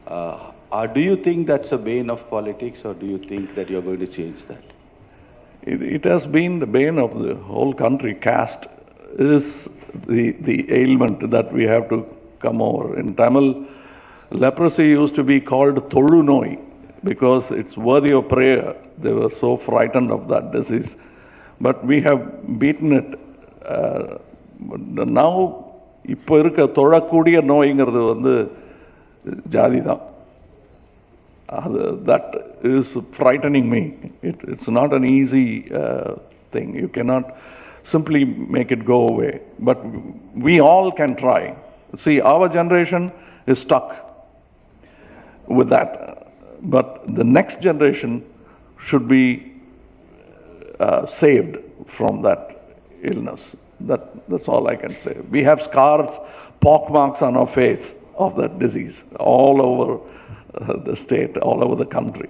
Do you think that's a bane of politics, or do you think that you're going to change that? It has been the bane of the whole country. Caste is the ailment that we have to come over. In Tamil, leprosy used to be called Tholu Noi because it's worthy of prayer. They were so frightened of that disease. But we have beaten it. Now, இப்போ இருக்க தொழக்கூடிய நோய்ங்கிறது வந்து ஜாதி தான். That is frightening me. It's not an easy thing. You cannot simply make it go away. But we all can try. See, our generation is stuck with that. But the next generation should be saved from that illness. That's all I can say. We have scars, pock marks on our face of that disease all over the state, all over the country.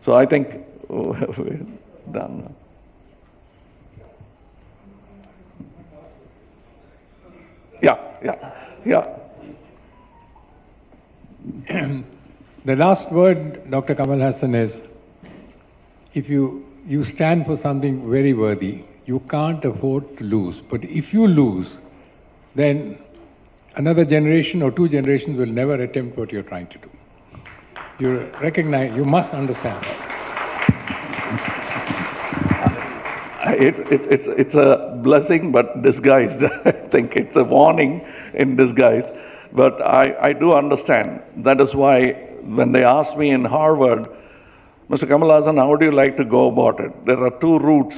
So I think we're done. Yeah. The last word, Dr. Kamal Hassan, is if you stand for something very worthy, you can't afford to lose. But if you lose, then another generation or two generations will never attempt what you're trying to do. You recognize, you must understand that. It's a blessing but disguised. I think it's a warning in disguise. But I do understand. That is why when they asked me in Harvard, Mr. Kamal Hassan, how do you like to go about it? There are two routes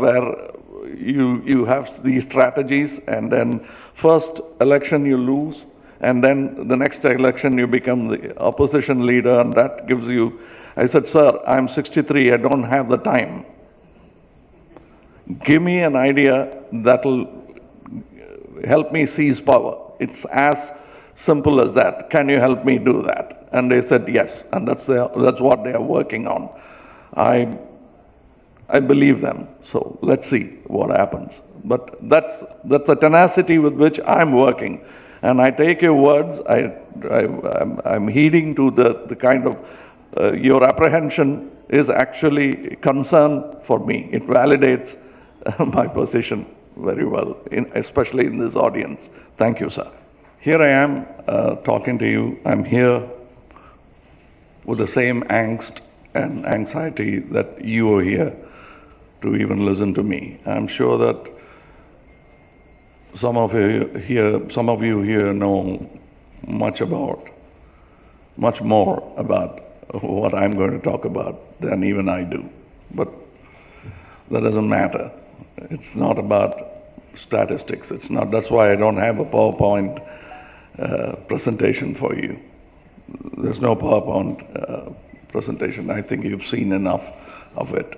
where you have these strategies, and then first election you lose, and then the next election you become the opposition leader, and that gives you... I said, sir, I'm 63, I don't have the time. Give me an idea that will help me seize power. It's as simple as that. Can you help me do that? And they said yes, and that's what they are working on. I believe them, so let's see what happens. But that's the tenacity with which I'm working. And I take your words, I'm heeding to the kind of, your apprehension is actually concern for me. It validates my position very well, especially in this audience. Thank you, sir. Here I am talking to you. I'm here with the same angst and anxiety that you are here to even listen to me. I'm sure that some of you here know much more about what I'm going to talk about than even I do. But that doesn't matter. It's not about statistics. It's not. That's why I don't have a PowerPoint presentation for you. There's no PowerPoint presentation. I think you've seen enough of it.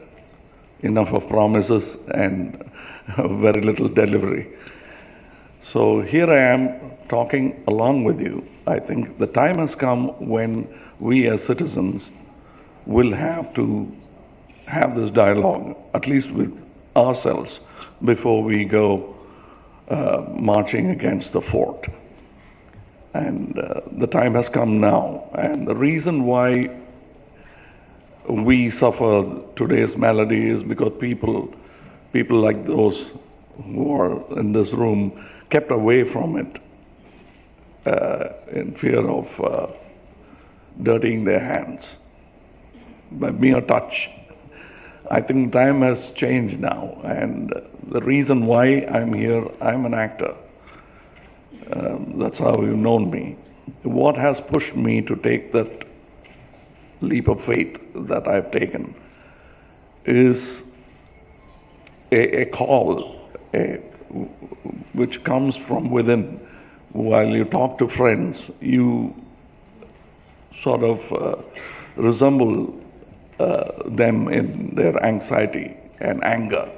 Enough of promises and very little delivery. So here I am talking along with you. I think the time has come when we as citizens will have to have this dialogue, at least with ourselves, before we go marching against the fort. And the time has come now. And the reason why we suffer today's malady is because people like those who are in this room kept away from it in fear of dirtying their hands by mere touch. I think time has changed now, and the reason why I'm here, I'm an actor. That's how you've known me. What has pushed me to take that leap of faith that I've taken is a call which comes from within. While you talk to friends, you sort of resemble them in their anxiety and anger.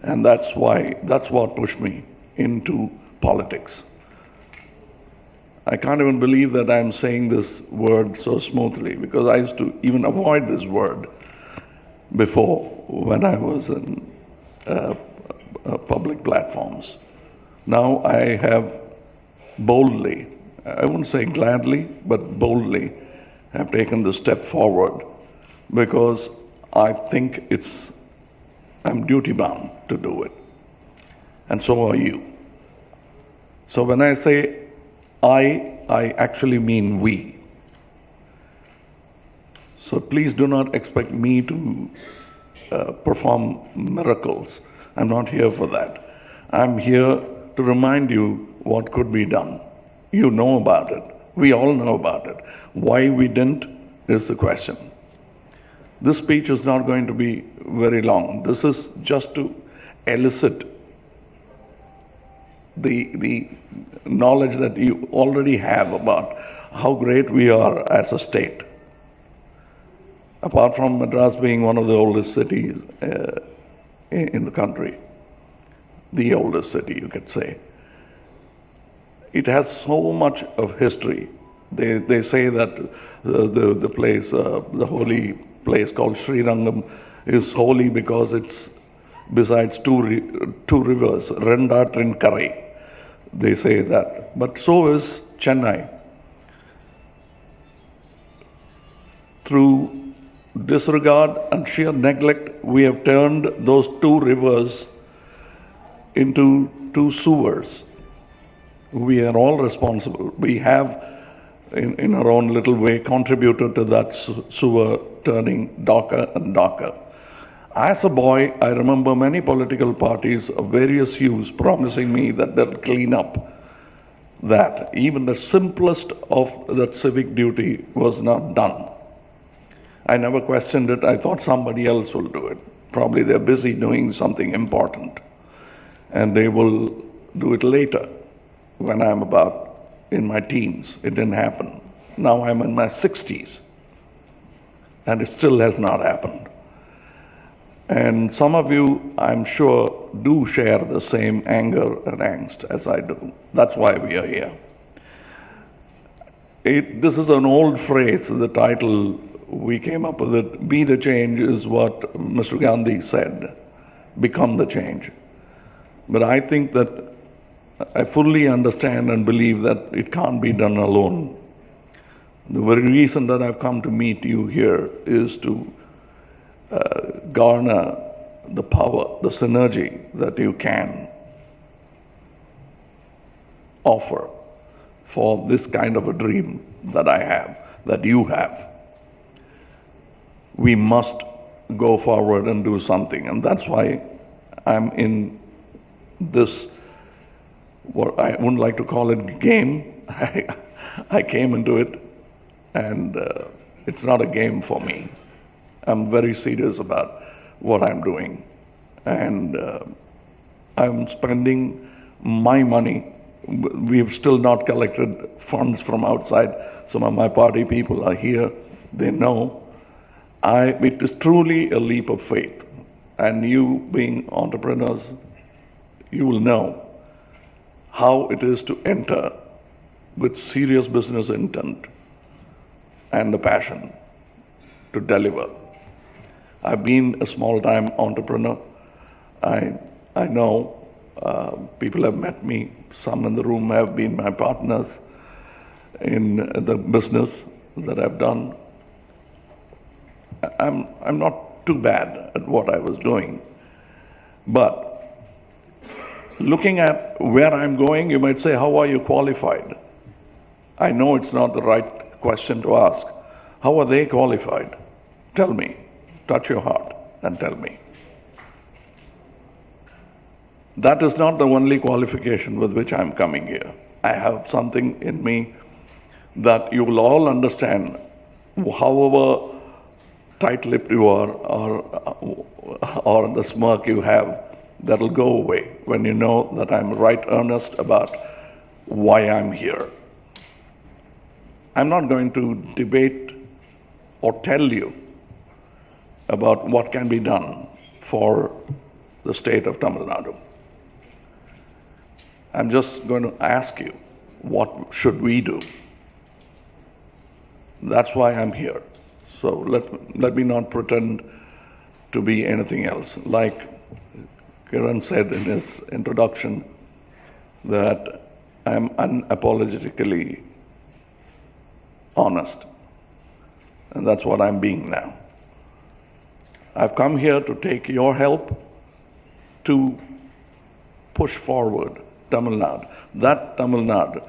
And that's what pushed me into politics. I can't even believe that I'm saying this word so smoothly, because I used to even avoid this word before when I was in public platforms. Now I have boldly, I wouldn't say gladly, but boldly have taken the step forward, because I think I'm duty bound to do it. And so are you. So when I say I actually mean we. So please do not expect me to perform miracles. I'm not here for that. I'm here to remind you what could be done. You know about it. We all know about it. Why we didn't is the question. This speech is not going to be very long. This is just to elicit the knowledge that you already have about how great we are as a state. Apart from Madras being one of the oldest cities in the country, the oldest city, you could say, it has so much of history. They say that the place, the holy place called Sri Rangam is holy because it's besides two rivers, Renda Trinkarai. They say that. But so is Chennai. Through disregard and sheer neglect, we have turned those two rivers into two sewers. We are all responsible. We have, in our own little way, contributed to that sewer turning darker and darker. As a boy, I remember many political parties of various hues promising me that they'll clean up that. Even the simplest of that civic duty was not done. I never questioned it. I thought somebody else will do it. Probably they're busy doing something important. And they will do it later, when I'm about in my teens. It didn't happen. Now I'm in my 60s. And it still has not happened. And some of you, I'm sure, do share the same anger and angst as I do. That's why we are here. This is an old phrase, the title we came up with it, be the change is what Mr. Gandhi said, become the change. But I think that I fully understand and believe that it can't be done alone. The very reason that I've come to meet you here is to garner the power, the synergy that you can offer for this kind of a dream that I have, that you have. We must go forward and do something, and that's why I'm in this, what I wouldn't like to call it game. I came into it, and it's not a game for me. I'm very serious about what I'm doing, and I'm spending my money. We've still not collected funds from outside. Some of my party people are here. They know. It is truly a leap of faith. And you being entrepreneurs, you will know how it is to enter with serious business intent and the passion to deliver. I've been a small-time entrepreneur. I know people have met me. Some in the room have been my partners in the business that I've done. I'm not too bad at what I was doing. But looking at where I'm going, you might say, how are you qualified? I know it's not the right question to ask. How are they qualified? Tell me. Touch your heart and tell me. That is not the only qualification with which I'm coming here. I have something in me that you will all understand, however tight-lipped you are or the smirk you have, that will go away when you know that I'm right earnest about why I'm here. I'm not going to debate or tell you about what can be done for the state of Tamil Nadu. I'm just going to ask you, what should we do? That's why I'm here. So let me not pretend to be anything else. Like Kiran said in his introduction, that I'm unapologetically honest. And that's what I'm being now. I've come here to take your help to push forward Tamil Nadu. That Tamil Nadu,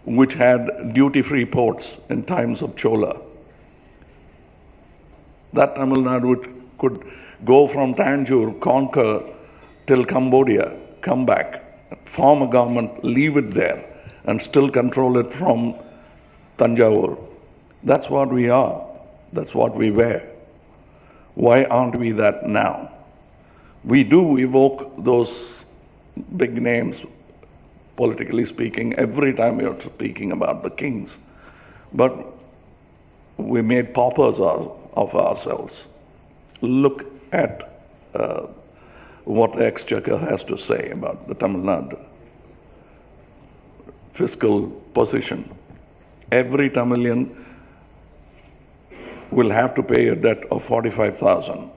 which had duty-free ports in times of Chola. That Tamil Nadu which could go from Tanjore, conquer till Cambodia, come back, form a government, leave it there, and still control it from Tanjore. That's what we are. That's what we were. Why aren't we that now? We do evoke those big names, politically speaking, every time we are speaking about the kings. But we made paupers of ourselves. Look at what the Exchequer has to say about the Tamil Nadu fiscal position. Every Tamilian will have to pay a debt of 45,000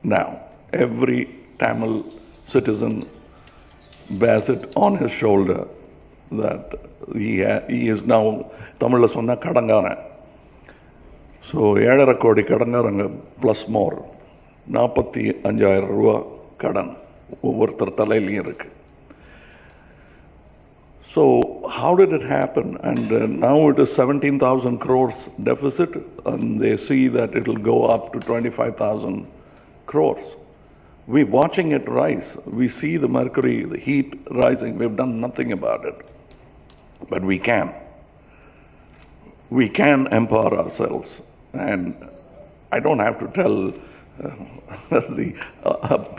now. Every Tamil citizen bears it on his shoulder that he is now Tamil sonna kadangana. So 7.5 கோடி கடங்காரங்க plus more 45,000 ரூபா கடன் ஒவ்வொருத்தர் தலையிலையும் இருக்கு. So how did it happen? And now it is 17,000 crores deficit, and they see that it will go up to 25,000 crores. We're watching it rise. We see the mercury, the heat rising. We've done nothing about it. But we can. We can empower ourselves. And I don't have to tell the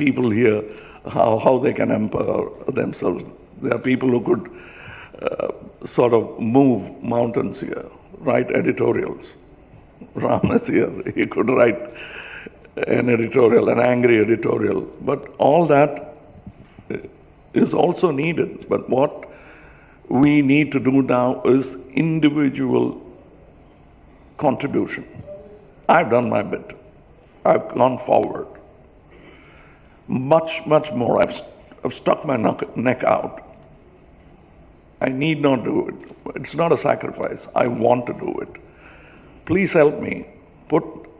people here how they can empower themselves. There are people who could sort of move mountains here, write editorials. Ram is here, he could write an editorial, an angry editorial. But all that is also needed. But what we need to do now is individual contribution. I've done my bit. I've gone forward. Much, much more. I've stuck my neck out. I need not do it. It's not a sacrifice. I want to do it. Please help me.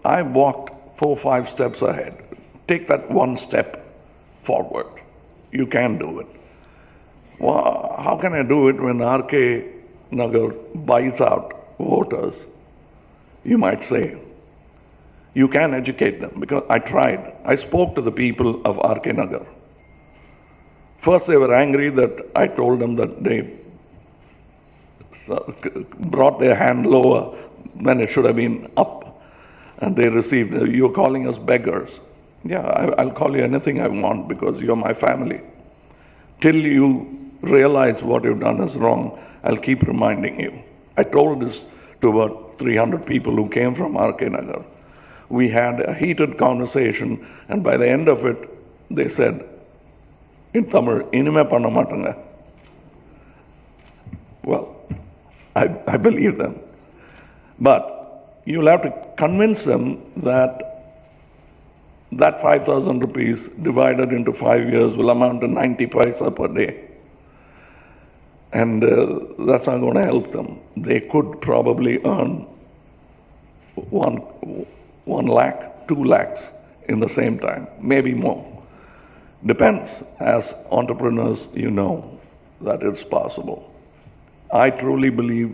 I've walked 4 or 5 steps ahead. Take that one step forward. You can do it. Well, how can I do it when RK Nagar buys out voters? You might say. You can educate them, because I tried. I spoke to the people of RK Nagar. First they were angry that I told them that they brought their hand lower when it should have been up, and they received, you're calling us beggars. Yeah, I'll call you anything I want because you're my family. Till you realize what you've done is wrong, I'll keep reminding you. I told this to about 300 people who came from RK Nagar. We had a heated conversation, and by the end of it, they said, in Tamil, "Inume panna matanga." Well, I believe them. But you'll have to convince them that 5,000 rupees divided into 5 years will amount to 90 paisa per day. And that's not going to help them. They could probably earn 1 lakh, 2 lakhs in the same time, maybe more. Depends. As entrepreneurs, you know that it's possible. I truly believe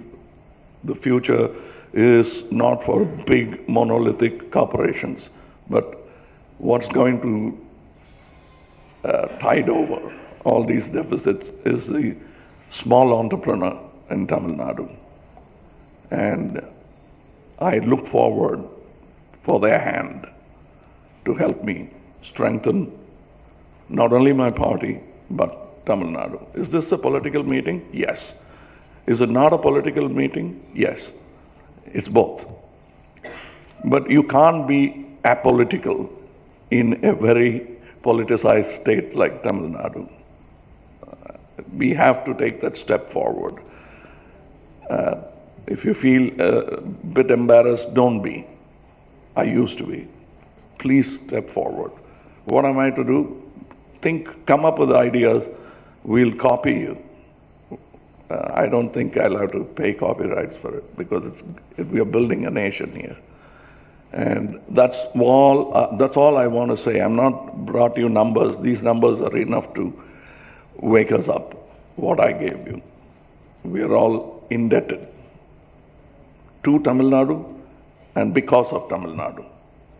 the future is not for big monolithic corporations, but what's going to tide over all these deficits is the small entrepreneur in Tamil Nadu. And I look forward for their hand to help me strengthen not only my party, but Tamil Nadu. Is this a political meeting? Yes. Is it not a political meeting? Yes. It's both. But you can't be apolitical in a very politicized state like Tamil Nadu. We have to take that step forward. If you feel a bit embarrassed, don't be. I used to be. Please step forward. What am I to do? Come up with ideas, we'll copy you. I don't think I'll have to pay copyrights for it because we are building a nation here. And that's all I want to say. I'm not brought you numbers. These numbers are enough to wake us up, what I gave you. We are all indebted to Tamil Nadu and because of Tamil Nadu.